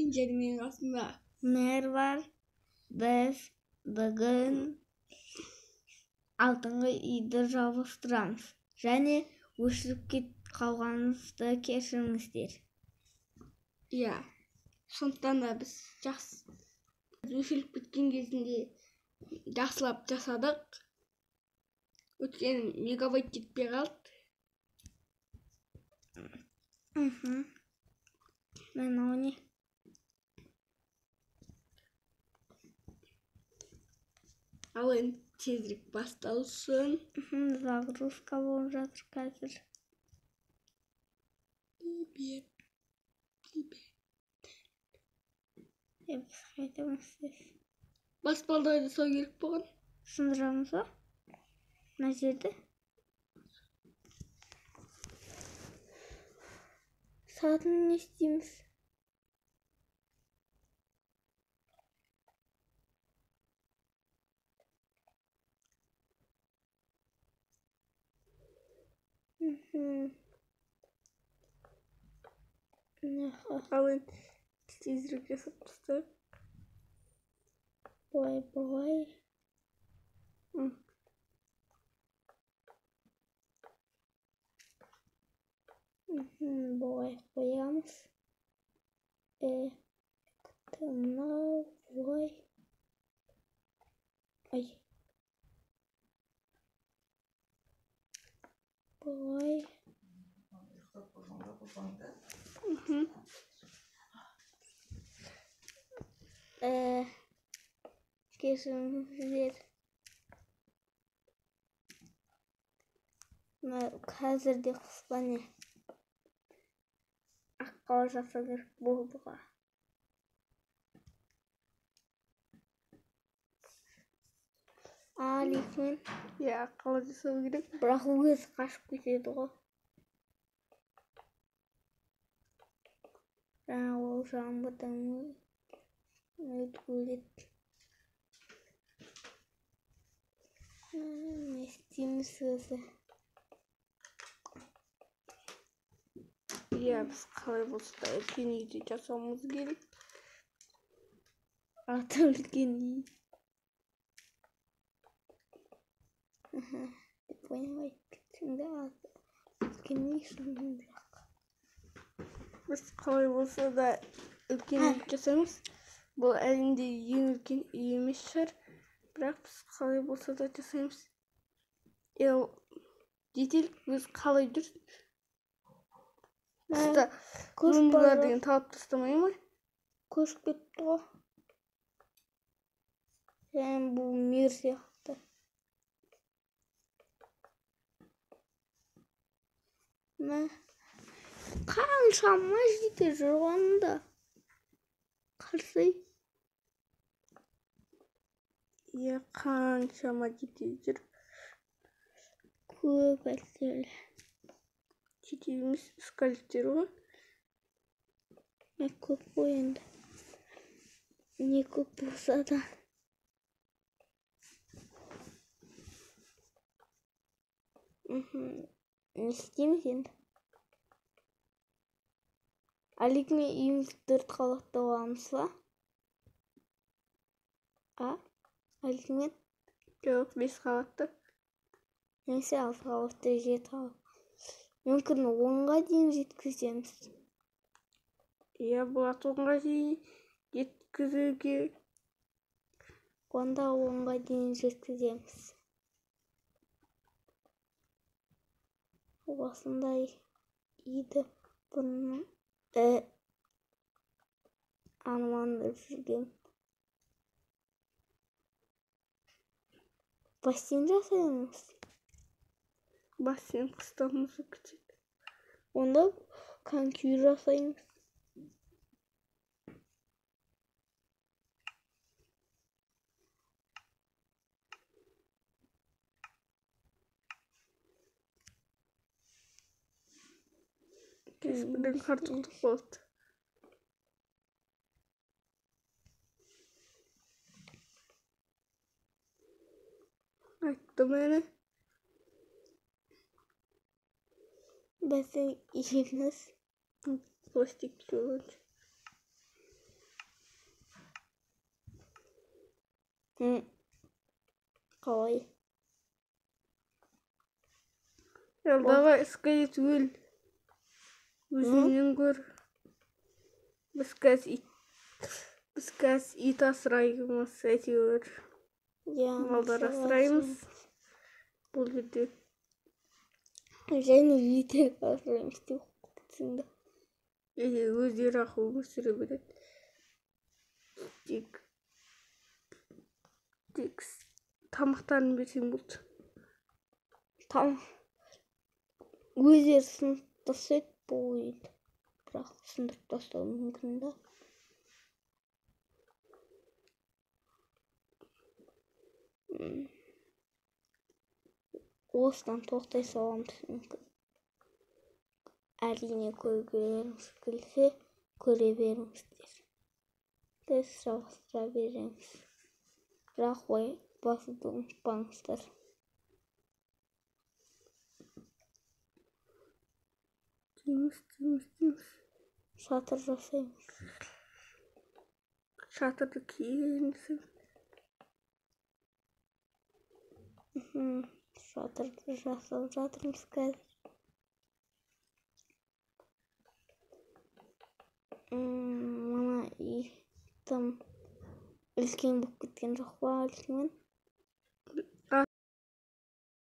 incelemenin aslında. Merhaba. Biz bugün алдыңғы үйді жалғастырамыз және өшіріп қалғанымызды кешіріңіздер. Иә, сондықтан да біз өшіріп кеткен кезінде жақсылап жасадық. Өйткені мегабайт жетпей қалды. Мынау не? Ал енді тезірек басталсын. Загрузка болып жатыр қазір. Біз қайтамыз. Баспалдайды сол керек болған. Сындырамыз ба? Мына жерді. Сатын не істейміз? Ал енді тезірек жасап тастайық. Былай. Былай қоямыз. Мынау былай. Былай. Кешіріңіздер. Қазірде қысқа не? Аққала жасау керек болды ғой. Лифтмен. Иә, аққала жасау керек. Бірақ өзі қашып кетеді ғой. Жаңа ол жаңбырдан өткізеді. Не істейміз өзі? Иә, біз қалай болса да үлкен үйде жасауымыз керек. Аты үлкен үй. Понимай, кетсеңді үлкен үй шынымен жоқ. Біз қалай болса да үлкен үй жасаймыз. Бұл әлемде ең үлкен үй емес шығар. Бірақ біз қалай болса да жасаймыз. Детел өз қалай жүр? Тыста өмірлер деген талап тастамай ма? Көшіп кетті ғой. Және бұл мер сияқты. Қаншама жете жүр онда. Қарсай. Иә, қаншама жете жүр. Көп әлсел. Жете емес скалеттер ғой. Көп қой енді. Не көп болса да. Не істейміз енді? Аликме үйімізді 4 қабатты аламыз ба? Аликмен? Жоқ, 5 қабатты. Несі 6 қабатты 7 қабатты. Мүмкін 10-ға дейін жеткіземіз. Иә, болады 10-ға дейін жеткізуге. Онда 10-ға дейін жеткіземіз. Осындай үйді бұның армандап жүрген. Бассейн жасаймыз. Бассейн қыстамызы күтеді. Онда коньки жасаймыз. Кешкіден картоптық болды. Айттым әне. Біздің үйіміз пластик жолынша. Hı. Қалай? Ya давай искай түгел. Өзіңнен көр. Біз қазір ит асыраймыз әйтеуір. Малдар асыраймыз. Бұл жерде. Және итер асыраймыз деп оқытсың да. Өздері ақ өмір сүре береді. Тек тамақтарын берсең болды. Өздері сындырып тастайды бұл ойынды. Бірақ сындырып тастау мүмкін да. Осыдан тоқтай саламыз мүмкін. Әрине көргілеріңіз келсе, көре беріңіздер. Біз жалғастыра береміз. Бірақ басуды ұмытпаңыздар. Дейміз. Шатыр жасаймыз. Шатырды киеміз. Шатырды жасап жатырмыз қазір. Мына үй тым үлкен болып кеткен жоқ па, үлкен?